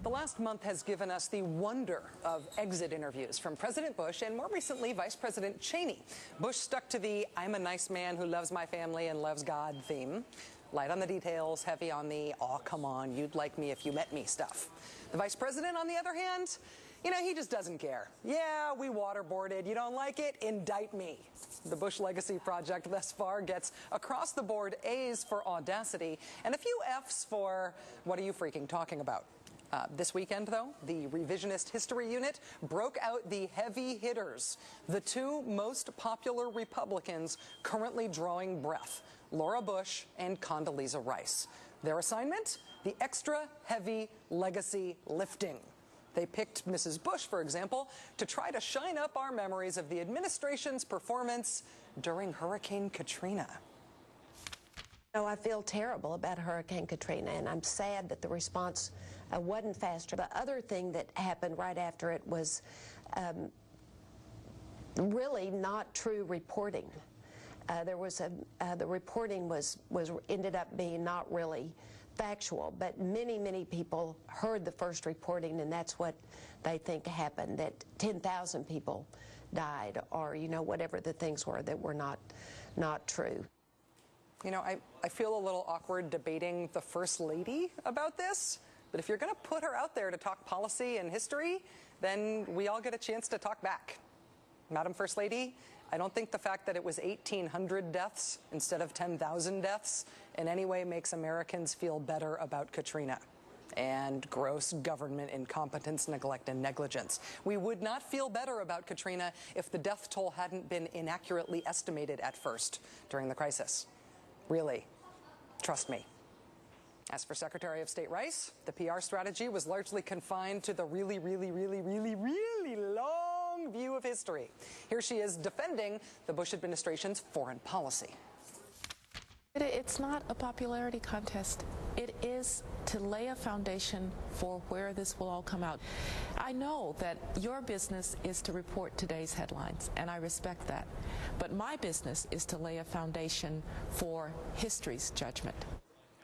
The last month has given us the wonder of exit interviews from President Bush and more recently Vice President Cheney. Bush stuck to the "I'm a nice man who loves my family and loves God" theme. Light on the details, heavy on the "aw, come on, you'd like me if you met me" stuff. The Vice President, on the other hand, he just doesn't care. Yeah, we waterboarded. You don't like it? Indict me. The Bush Legacy Project thus far gets across-the-board A's for audacity and a few F's for "what are you freaking talking about?" This weekend, though, the Revisionist History Unit broke out the heavy hitters, the two most popular Republicans currently drawing breath, Laura Bush and Condoleezza Rice. Their assignment? The extra heavy legacy lifting. They picked Mrs. Bush, for example, to try to shine up our memories of the administration's performance during Hurricane Katrina. I feel terrible about Hurricane Katrina, and I'm sad that the response wasn't faster. The other thing that happened right after it was really not true reporting. The reporting ended up being not really factual, but many people heard the first reporting, and that's what they think happened, that 10,000 people died, or whatever the things were that were not true. I feel a little awkward debating the First Lady about this, but if you're going to put her out there to talk policy and history, then we all get a chance to talk back. Madam First Lady, I don't think the fact that it was 1,800 deaths instead of 10,000 deaths in any way makes Americans feel better about Katrina and gross government incompetence, neglect, and negligence. We would not feel better about Katrina if the death toll hadn't been inaccurately estimated at first during the crisis. Really, trust me. As for Secretary of State Rice, the PR strategy was largely confined to the really long view of history. Here she is defending the Bush administration's foreign policy. It's not a popularity contest. It is to lay a foundation for where this will all come out. I know that your business is to report today's headlines, and I respect that. But my business is to lay a foundation for history's judgment.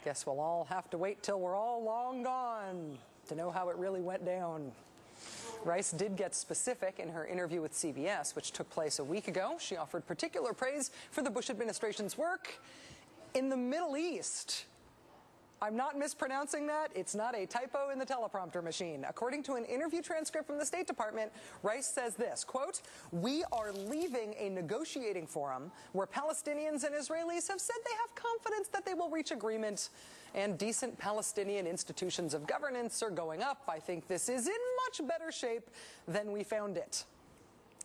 Guess we'll all have to wait till we're all long gone to know how it really went down. Rice did get specific in her interview with CBS, which took place a week ago. She offered particular praise for the Bush administration's work in the Middle East. I'm not mispronouncing that. It's not a typo in the teleprompter machine. According to an interview transcript from the State Department, Rice says this, quote, "We are leaving a negotiating forum where Palestinians and Israelis have said they have confidence that they will reach agreement, and decent Palestinian institutions of governance are going up. I think this is in much better shape than we found it."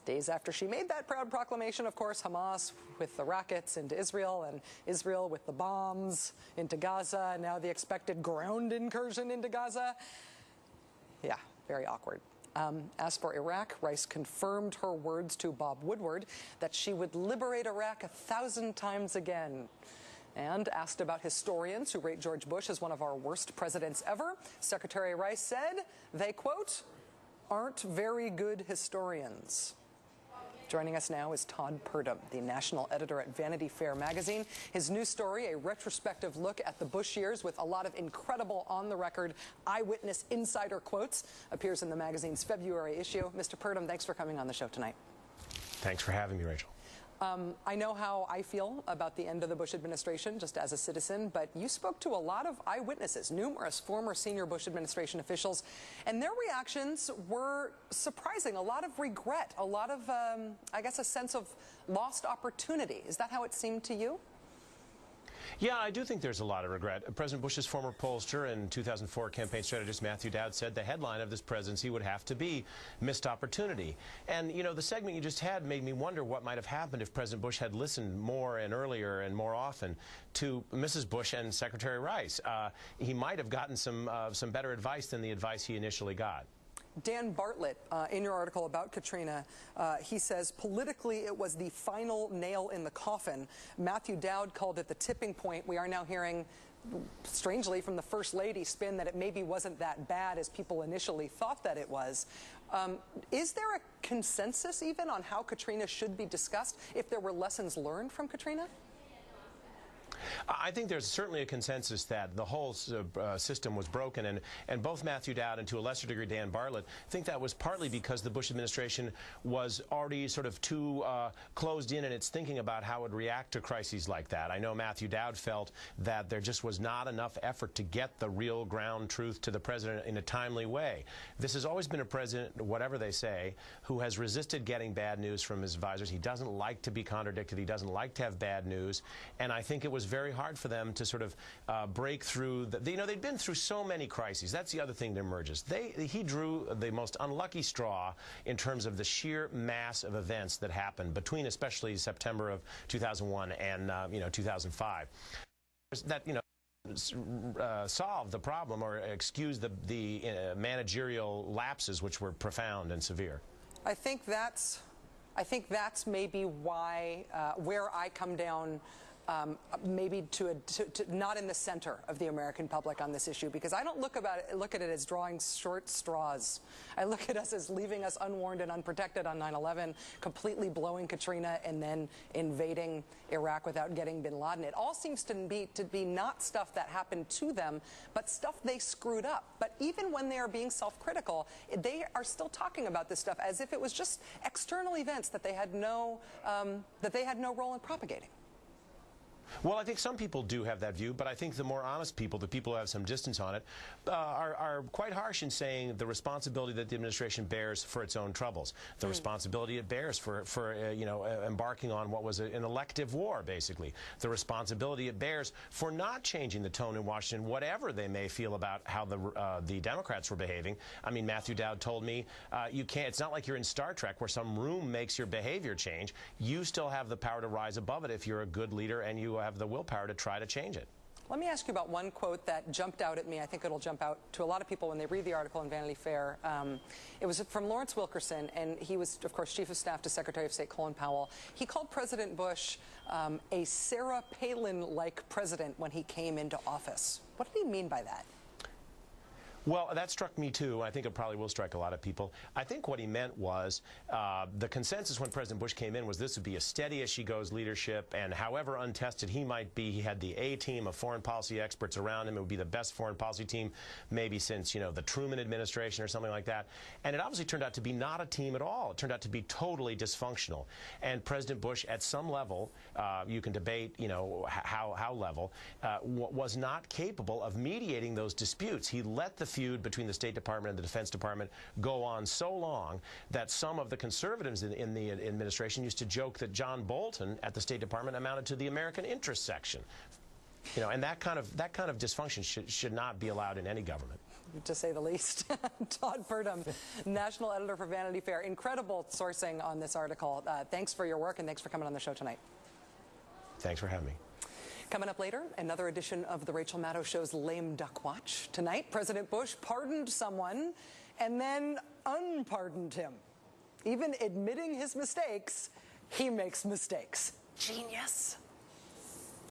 Days after she made that proud proclamation, of course, Hamas with the rockets into Israel and Israel with the bombs into Gaza, and now the expected ground incursion into Gaza. Yeah, very awkward. As for Iraq, Rice confirmed her words to Bob Woodward that she would liberate Iraq 1,000 times again. And asked about historians who rate George Bush as one of our worst presidents ever, Secretary Rice said they, quote, "aren't very good historians." Joining us now is Todd Purdum, the national editor at Vanity Fair magazine. His new story, a retrospective look at the Bush years with a lot of incredible on-the-record eyewitness insider quotes, appears in the magazine's February issue. Mr. Purdum, thanks for coming on the show tonight. Thanks for having me, Rachel. I know how I feel about the end of the Bush administration, just as a citizen, but you spoke to a lot of eyewitnesses, numerous former senior Bush administration officials, and their reactions were surprising. A lot of regret, a lot of, I guess, a sense of lost opportunity. Is that how it seemed to you? Yeah, I do think there's a lot of regret. President Bush's former pollster and 2004 campaign strategist Matthew Dowd said the headline of this presidency would have to be missed opportunity. And, the segment you just had made me wonder what might have happened if President Bush had listened more and earlier and more often to Mrs. Bush and Secretary Rice. He might have gotten some better advice than the advice he initially got. Dan Bartlett, in your article about Katrina, he says politically it was the final nail in the coffin. Matthew Dowd called it the tipping point. We are now hearing, strangely, from the First Lady spin that it maybe wasn't that bad as people initially thought that it was. Is there a consensus even on how Katrina should be discussed, if there were lessons learned from Katrina? I think there's certainly a consensus that the whole system was broken, and both Matthew Dowd and to a lesser degree Dan Bartlett think that was partly because the Bush administration was already sort of too closed in its thinking about how it would react to crises like that. I know Matthew Dowd felt that there just was not enough effort to get the real ground truth to the president in a timely way. This has always been a president, whatever they say, who has resisted getting bad news from his advisors. He doesn't like to be contradicted. He doesn't like to have bad news, and I think it was very hard for them to sort of break through. They'd been through so many crises. That's the other thing that emerges. He drew the most unlucky straw in terms of the sheer mass of events that happened between, especially September of 2001 and 2005. That solve the problem or excuse the managerial lapses, which were profound and severe. I think that's maybe why where I come down. Maybe to not in the center of the American public on this issue, because I don't look at it as drawing short straws. I look at us as leaving us unwarned and unprotected on 9/11, completely blowing Katrina, and then invading Iraq without getting bin Laden. It all seems to be not stuff that happened to them, but stuff they screwed up. But even when they are being self-critical, they are still talking about this stuff as if it was just external events that they had no role in propagating. Well, I think some people do have that view, but I think the more honest people, the people who have some distance on it, are quite harsh in saying the responsibility that the administration bears for its own troubles, the responsibility it bears for embarking on what was an elective war, basically, the responsibility it bears for not changing the tone in Washington, whatever they may feel about how the Democrats were behaving. I mean, Matthew Dowd told me, you can't. It's not like you're in Star Trek where some room makes your behavior change. You still have the power to rise above it if you're a good leader and you have the willpower to try to change it. Let me ask you about one quote that jumped out at me. I think it'll jump out to a lot of people when they read the article in Vanity Fair. It was from Lawrence Wilkerson, and he was, of course, Chief of Staff to Secretary of State Colin Powell. He called President Bush a Sarah Palin-like president when he came into office. What did he mean by that? Well, that struck me too. I think it probably will strike a lot of people. I think what he meant was the consensus when President Bush came in was this would be a steady-as-she-goes leadership, and however untested he might be, he had the A-team of foreign policy experts around him. It would be the best foreign policy team maybe since, the Truman administration or something like that. And it obviously turned out to be not a team at all. It turned out to be totally dysfunctional. And President Bush, at some level, you can debate, how level, was not capable of mediating those disputes. He let the feud between the State Department and the Defense Department go on so long that some of the conservatives in the administration used to joke that John Bolton at the State Department amounted to the American interest section. And that kind of dysfunction should not be allowed in any government, to say the least. Todd Purdum, national editor for Vanity Fair. Incredible sourcing on this article. Thanks for your work, and thanks for coming on the show tonight. Thanks for having me. Coming up later, another edition of the Rachel Maddow Show's Lame Duck Watch. Tonight, President Bush pardoned someone and then unpardoned him. Even admitting his mistakes, he makes mistakes. Genius.